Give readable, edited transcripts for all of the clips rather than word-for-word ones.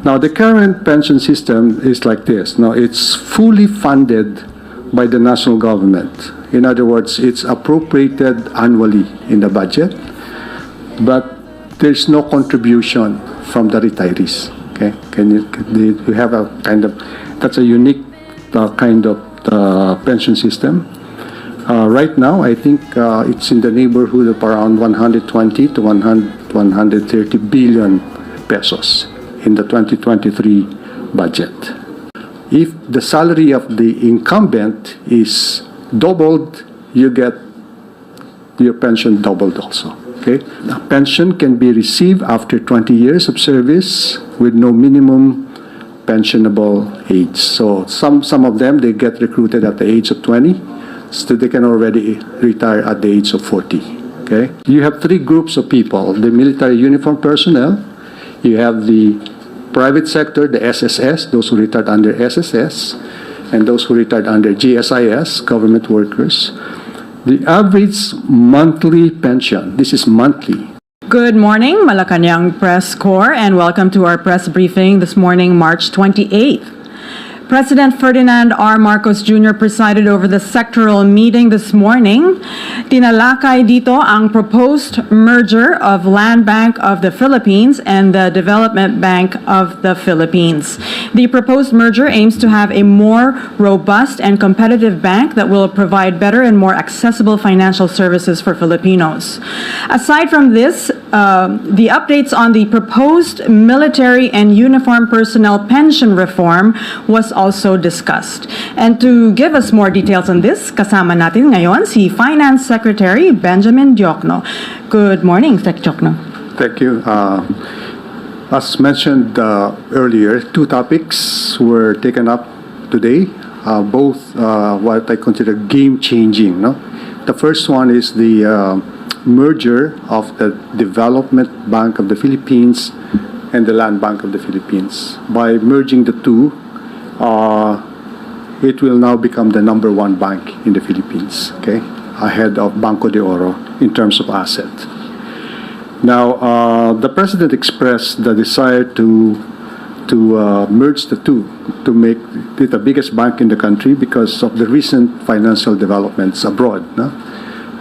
Now, the current pension system is like this. Now, it's fully funded by the national government. In other words, it's appropriated annually in the budget, but there's no contribution from the retirees. Okay, you have a kind of, that's a unique kind of pension system. Right now, I think it's in the neighborhood of around 120 to 130 billion pesos in the 2023 budget. If the salary of the incumbent is doubled, you get your pension doubled also. Okay? A pension can be received after 20 years of service with no minimum pensionable age. So some of them, they get recruited at the age of 20, so they can already retire at the age of 40. Okay? You have three groups of people: the military uniform personnel, you have the private sector, the SSS, those who retired under SSS, and those who retired under GSIS, government workers. The average monthly pension, this is monthly. Good morning, Malacanang Press Corps, and welcome to our press briefing this morning, March 28th. President Ferdinand R. Marcos Jr. presided over the sectoral meeting this morning. Tinalakay dito ang proposed merger of Land Bank of the Philippines and the Development Bank of the Philippines. The proposed merger aims to have a more robust and competitive bank that will provide better and more accessible financial services for Filipinos. Aside from this, the updates on the proposed military and uniform personnel pension reform was also discussed. And to give us more details on this, kasama natin ngayon si Finance Secretary Benjamin Diokno. Good morning, Sec Diokno. Thank you. As mentioned earlier, two topics were taken up today, both what I consider game-changing. No? The first one is the merger of the Development Bank of the Philippines and the Land Bank of the Philippines. By merging the two, it will now become the number one bank in the Philippines, okay, ahead of Banco de Oro in terms of asset. Now, the President expressed the desire to merge the two to make it the biggest bank in the country because of the recent financial developments abroad, no?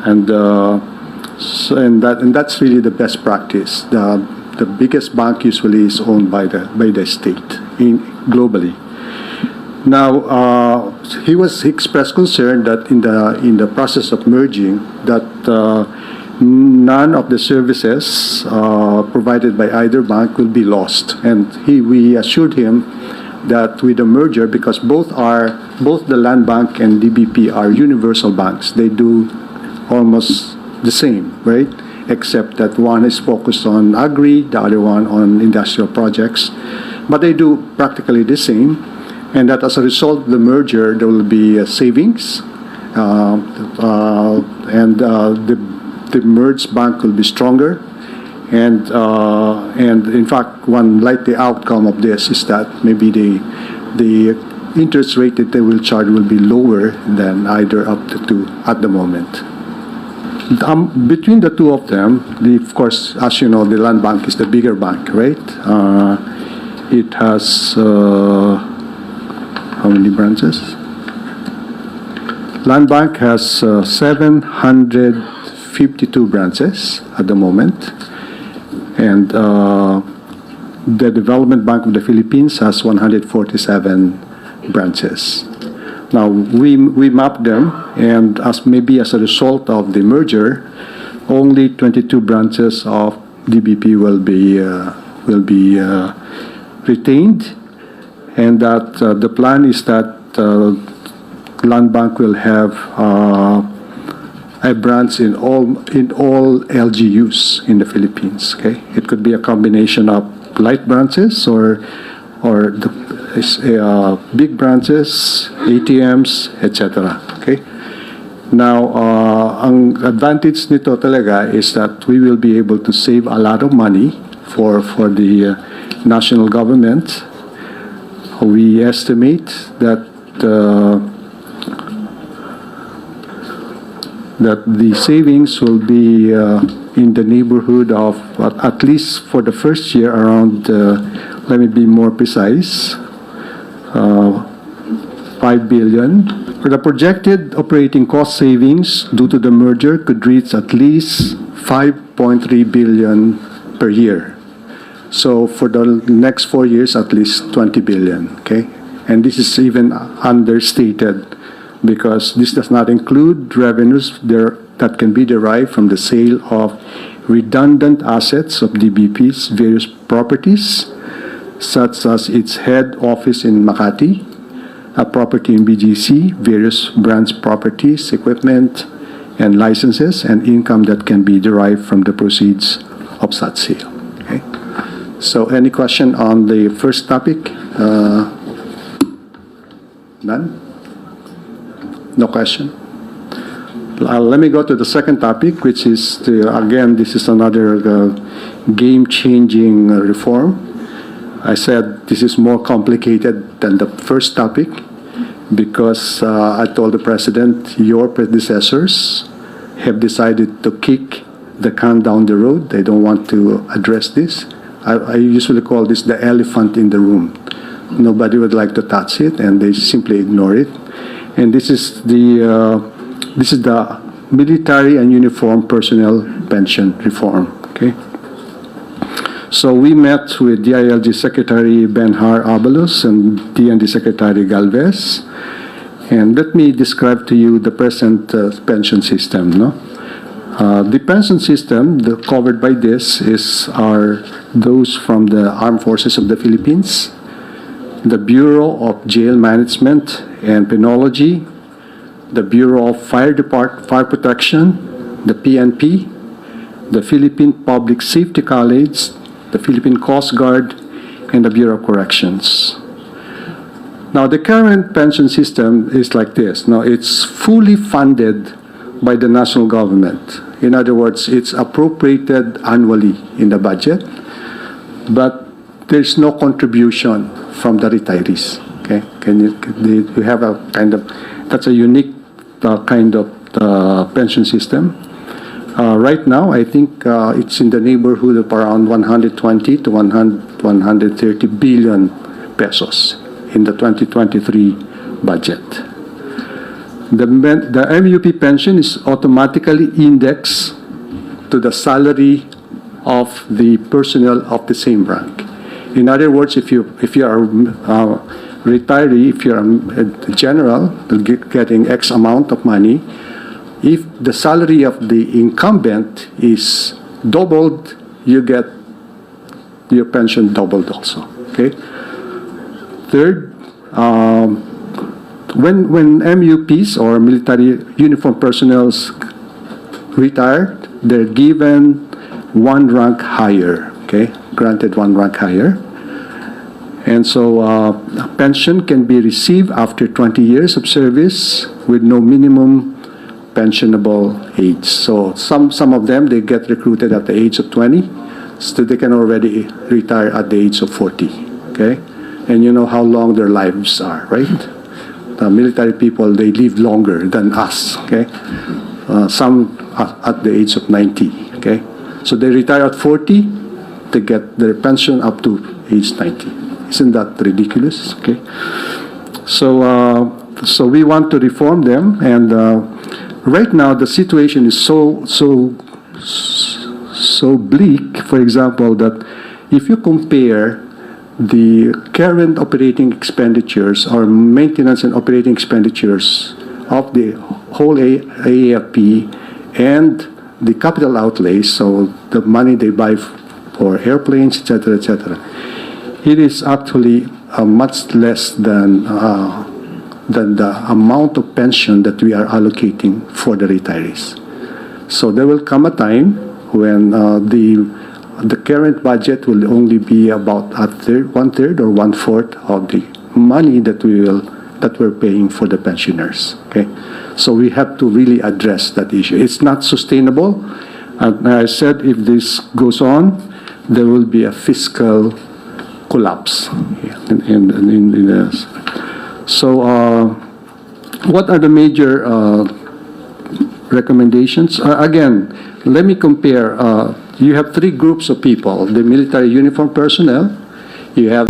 And that's really the best practice. The biggest bank usually is owned by the state globally. Now, he expressed concern that in the process of merging, that none of the services provided by either bank will be lost. And we assured him that with the merger, because both the Land Bank and DBP are universal banks, they do almost the same, right? Except that one is focused on agri, the other one on industrial projects. But they do practically the same. And that as a result of the merger, there will be savings, and the merged bank will be stronger. And in fact, one likely outcome of this is that maybe the interest rate that they will charge will be lower than either of the two at the moment. Between the two of them, of course, as you know, the Land Bank is the bigger bank, right? It has how many branches? Land Bank has 752 branches at the moment, and the Development Bank of the Philippines has 147 branches. Now, we mapped them, and as a result of the merger, only 22 branches of DBP will be retained, and that the plan is that Land Bank will have a branch in all LGUs in the Philippines. Okay, it could be a combination of light branches or the big branches, ATMs, etc. Okay. Now, ang advantage nito talaga is that we will be able to save a lot of money for the national government. We estimate that the savings will be in the neighborhood of, at least for the first year, around let me be more precise, 5 billion. The projected operating cost savings due to the merger could reach at least 5.3 billion per year. So for the next 4 years, at least 20 billion, okay? And this is even understated because this does not include revenues that can be derived from the sale of redundant assets of DBP's various properties, such as its head office in Makati, a property in BGC, various branch properties, equipment, and licenses, and income that can be derived from the proceeds of such sale. Okay? So any question on the first topic? None? No question? Let me go to the second topic, which is, again, this is another game-changing reform. I said this is more complicated than the first topic because I told the President, your predecessors have decided to kick the can down the road. They don't want to address this. I usually call this the elephant in the room. Nobody would like to touch it, and they simply ignore it. And this is the military and uniform personnel pension reform. Okay. So we met with DILG Secretary Benhar Abalos and DND Secretary Galvez. And let me describe to you the present pension system. No? The pension system covered by this are those from the Armed Forces of the Philippines, the Bureau of Jail Management and Penology, the Bureau of Fire Protection, the PNP, the Philippine Public Safety College, the Philippine Coast Guard, and the Bureau of Corrections. Now, the current pension system is like this. Now, it's fully funded by the national government. In other words, it's appropriated annually in the budget, but there's no contribution from the retirees. Okay, you have a kind of, that's a unique kind of pension system. Right now, I think it's in the neighborhood of around 120 to 130 billion pesos in the 2023 budget. The MUP pension is automatically indexed to the salary of the personnel of the same rank. In other words, if you are retiree, if you're a general getting X amount of money, if the salary of the incumbent is doubled, you get your pension doubled also. Okay. Third, when MUPs or military uniform personnel retire, they're given one rank higher. Okay, granted one rank higher. And so a pension can be received after 20 years of service with no minimum pensionable age. So some of them, they get recruited at the age of 20, so they can already retire at the age of 40. Okay? And you know how long their lives are, right? The military people, they live longer than us. Okay? Some at the age of 90. Okay? So they retire at 40, they get their pension up to age 90. Isn't that ridiculous? Okay. So we want to reform them, and right now the situation is so bleak. For example, that if you compare the current operating expenditures or maintenance and operating expenditures of the whole AAFP and the capital outlays, so the money they buy for airplanes, etc., it is actually much less than the amount of pension that we are allocating for the retirees. So there will come a time when the current budget will only be about one third or 1/4 of the money that we're paying for the pensioners. Okay, so we have to really address that issue. It's not sustainable. And I said if this goes on, there will be a fiscal collapse. So what are the major recommendations? Again, let me compare. You have three groups of people: the military uniform personnel, You have